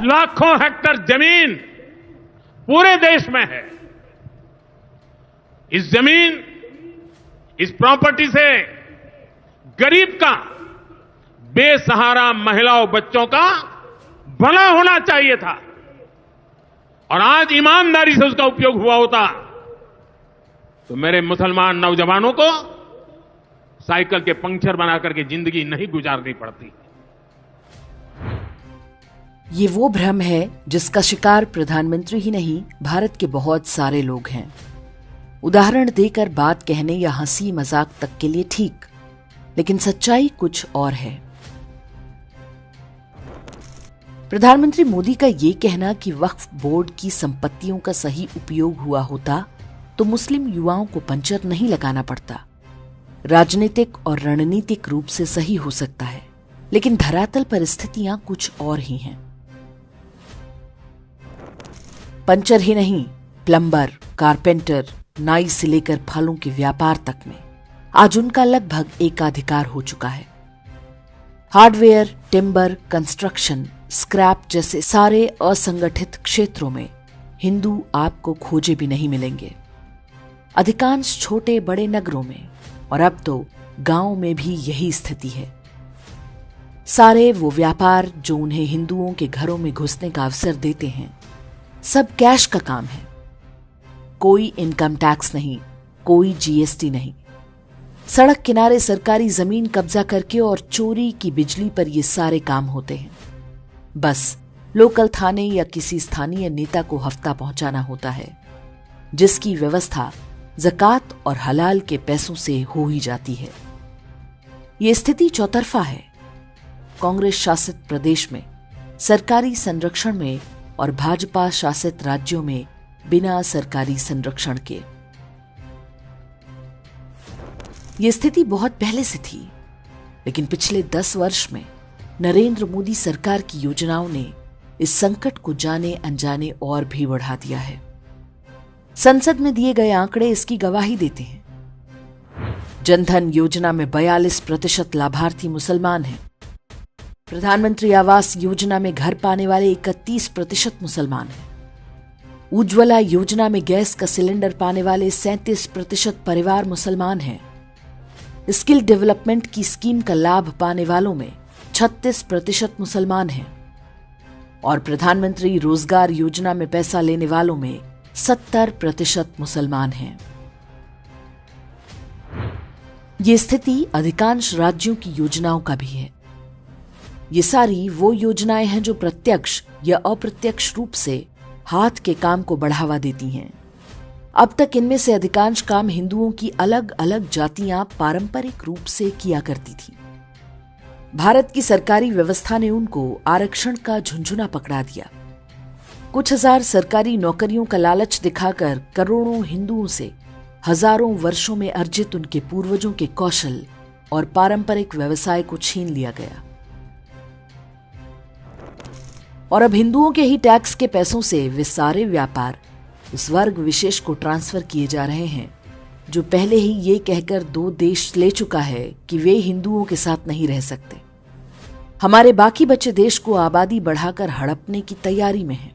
लाखों हेक्टेयर जमीन पूरे देश में है। इस जमीन, इस प्रॉपर्टी से गरीब का, बेसहारा महिलाओं बच्चों का भला होना चाहिए था और आज ईमानदारी से उसका उपयोग हुआ होता तो मेरे मुसलमान नौजवानों को साइकिल के पंक्चर बनाकर के जिंदगी नहीं गुजारनी पड़ती। ये वो भ्रम है जिसका शिकार प्रधानमंत्री ही नहीं, भारत के बहुत सारे लोग हैं। उदाहरण देकर बात कहने या हंसी मजाक तक के लिए ठीक, लेकिन सच्चाई कुछ और है। प्रधानमंत्री मोदी का ये कहना कि वक्फ बोर्ड की संपत्तियों का सही उपयोग हुआ होता तो मुस्लिम युवाओं को पंचर नहीं लगाना पड़ता, राजनीतिक और रणनीतिक रूप से सही हो सकता है, लेकिन धरातल परिस्थितियां कुछ और ही हैं। पंचर ही नहीं, प्लम्बर, कारपेंटर, नाई से लेकर फलों के व्यापार तक में आज उनका लगभग एकाधिकार हो चुका है। हार्डवेयर, टिम्बर, कंस्ट्रक्शन, स्क्रैप जैसे सारे असंगठित क्षेत्रों में हिंदू आपको खोजे भी नहीं मिलेंगे। अधिकांश छोटे बड़े नगरों में और अब तो गांव में भी यही स्थिति है। सारे वो व्यापार जो उन्हें हिंदुओं के घरों में घुसने का अवसर देते हैं, सब कैश का काम है। कोई इनकम टैक्स नहीं, कोई जीएसटी नहीं। सड़क किनारे सरकारी जमीन कब्जा करके और चोरी की बिजली पर ये सारे काम होते हैं। बस लोकल थाने या किसी स्थानीय नेता को हफ्ता पहुंचाना होता है, जिसकी व्यवस्था ज़कात और हलाल के पैसों से हो ही जाती है। ये स्थिति चौतरफा है। कांग्रेस शासित प्रदेश में सरकारी संरक्षण में और भाजपा शासित राज्यों में बिना सरकारी संरक्षण के। ये स्थिति बहुत पहले से थी, लेकिन पिछले 10 वर्ष में नरेंद्र मोदी सरकार की योजनाओं ने इस संकट को जाने अनजाने और भी बढ़ा दिया है। संसद में दिए गए आंकड़े इसकी गवाही देते हैं। जनधन योजना में 42% लाभार्थी मुसलमान हैं। प्रधानमंत्री आवास योजना में घर पाने वाले 31% मुसलमान हैं। उज्ज्वला योजना में गैस का सिलेंडर पाने वाले 37% परिवार मुसलमान हैं। स्किल डेवलपमेंट की स्कीम का लाभ पाने वालों में 36% मुसलमान हैं और प्रधानमंत्री रोजगार योजना में पैसा लेने वालों में 70% मुसलमान हैं। ये स्थिति अधिकांश राज्यों की योजनाओं का भी है। ये सारी वो योजनाएं हैं जो प्रत्यक्ष या अप्रत्यक्ष रूप से हाथ के काम को बढ़ावा देती हैं। अब तक इनमें से अधिकांश काम हिंदुओं की अलग अलग जातियां पारंपरिक रूप से किया करती थी। भारत की सरकारी व्यवस्था ने उनको आरक्षण का झुंझुना पकड़ा दिया। कुछ हजार सरकारी नौकरियों का लालच दिखाकर करोड़ों हिंदुओं से हजारों वर्षों में अर्जित उनके पूर्वजों के कौशल और पारंपरिक व्यवसाय को छीन लिया गया। और अब हिंदुओं के ही टैक्स के पैसों से वे सारे व्यापार उस वर्ग विशेष को ट्रांसफर किए जा रहे हैं जो पहले ही ये कहकर 2 देश ले चुका है कि वे हिंदुओं के साथ नहीं रह सकते। हमारे बाकी बचे देश को आबादी बढ़ाकर हड़पने की तैयारी में है।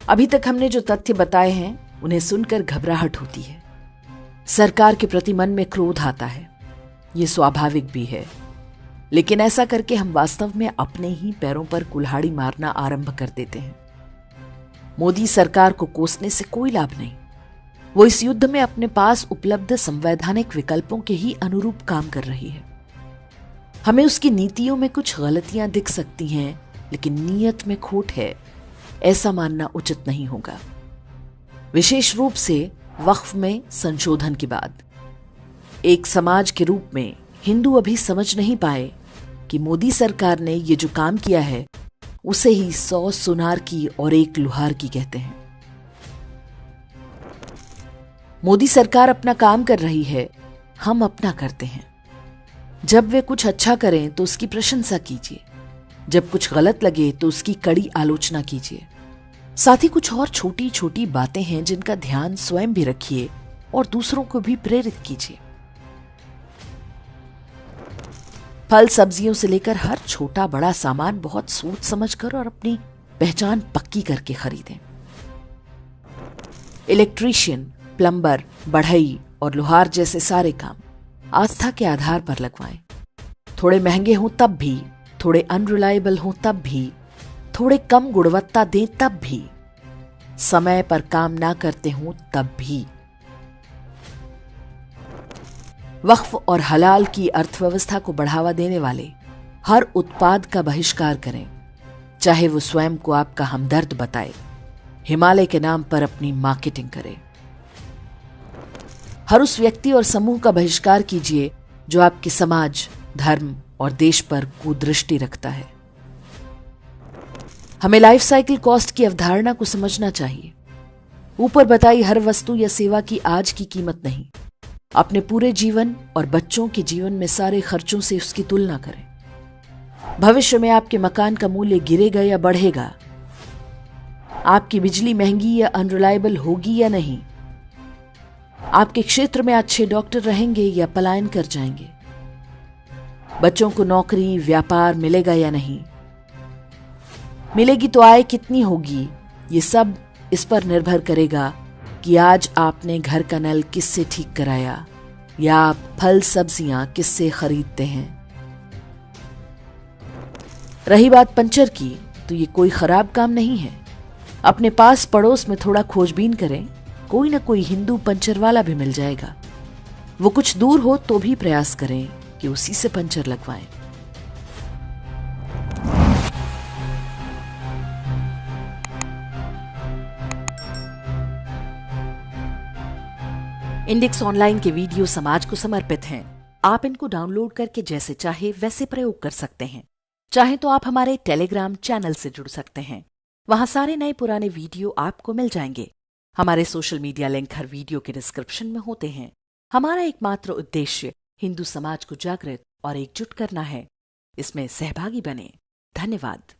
अभी तक हमने जो तथ्य बताए हैं उन्हें सुनकर घबराहट होती है। सरकार के प्रति मन में क्रोध आता है। ये स्वाभाविक भी है, लेकिन ऐसा करके हम वास्तव में अपने ही पैरों पर कुल्हाड़ी मारना आरंभ कर देते हैं। मोदी सरकार को कोसने से कोई लाभ नहीं। वो इस युद्ध में अपने पास उपलब्ध संवैधानिक विकल्पों के ही अनुरूप काम कर रही है। हमें उसकी नीतियों में कुछ गलतियां दिख सकती हैं, लेकिन नीयत में खोट है, ऐसा मानना उचित नहीं होगा। विशेष रूप से वक्फ में संशोधन के बाद एक समाज के रूप में हिंदू अभी समझ नहीं पाए कि मोदी सरकार ने ये जो काम किया है उसे ही 100 सुनार की और 1 लुहार की कहते हैं। मोदी सरकार अपना काम कर रही है, हम अपना करते हैं। जब वे कुछ अच्छा करें तो उसकी प्रशंसा कीजिए, जब कुछ गलत लगे तो उसकी कड़ी आलोचना कीजिए। साथ ही कुछ और छोटी छोटी बातें हैं जिनका ध्यान स्वयं भी रखिए और दूसरों को भी प्रेरित कीजिए। फल सब्जियों से लेकर हर छोटा बड़ा सामान बहुत सोच समझकर और अपनी पहचान पक्की करके खरीदें। इलेक्ट्रीशियन, प्लम्बर, बढ़ई और लोहार जैसे सारे काम आस्था के आधार पर लगवाएं। थोड़े महंगे हों तब भी, थोड़े अनरिलायबल हों तब भी, थोड़े कम गुणवत्ता दें तब भी, समय पर काम ना करते हों तब भी। वक्फ और हलाल की अर्थव्यवस्था को बढ़ावा देने वाले हर उत्पाद का बहिष्कार करें, चाहे वो स्वयं को आपका हमदर्द बताए, हिमालय के नाम पर अपनी मार्केटिंग करे। हर उस व्यक्ति और समूह का बहिष्कार कीजिए जो आपके समाज, धर्म और देश पर कुदृष्टि रखता है। हमें लाइफ साइकिल कॉस्ट की अवधारणा को समझना चाहिए। ऊपर बताई हर वस्तु या सेवा की आज की कीमत नहीं, अपने पूरे जीवन और बच्चों के जीवन में सारे खर्चों से उसकी तुलना करें। भविष्य में आपके मकान का मूल्य गिरेगा या बढ़ेगा, आपकी बिजली महंगी या अनरिलायबल होगी या नहीं, आपके क्षेत्र में अच्छे डॉक्टर रहेंगे या पलायन कर जाएंगे, बच्चों को नौकरी व्यापार मिलेगा या नहीं, मिलेगी तो आय कितनी होगी। ये सब इस पर निर्भर करेगा कि आज आपने घर का नल किससे ठीक कराया या आप फल सब्जियां किससे खरीदते हैं। रही बात पंचर की, तो ये कोई खराब काम नहीं है। अपने पास पड़ोस में थोड़ा खोजबीन करें, कोई ना कोई हिंदू पंचर वाला भी मिल जाएगा। वो कुछ दूर हो तो भी प्रयास करें कि उसी से पंचर लगवाएं। इंडेक्स ऑनलाइन के वीडियो समाज को समर्पित हैं। आप इनको डाउनलोड करके जैसे चाहे वैसे प्रयोग कर सकते हैं। चाहे तो आप हमारे टेलीग्राम चैनल से जुड़ सकते हैं। वहां सारे नए पुराने वीडियो आपको मिल जाएंगे। हमारे सोशल मीडिया लिंक हर वीडियो के डिस्क्रिप्शन में होते हैं। हमारा एकमात्र उद्देश्य हिंदू समाज को जागृत और एकजुट करना है। इसमें सहभागी बने। धन्यवाद।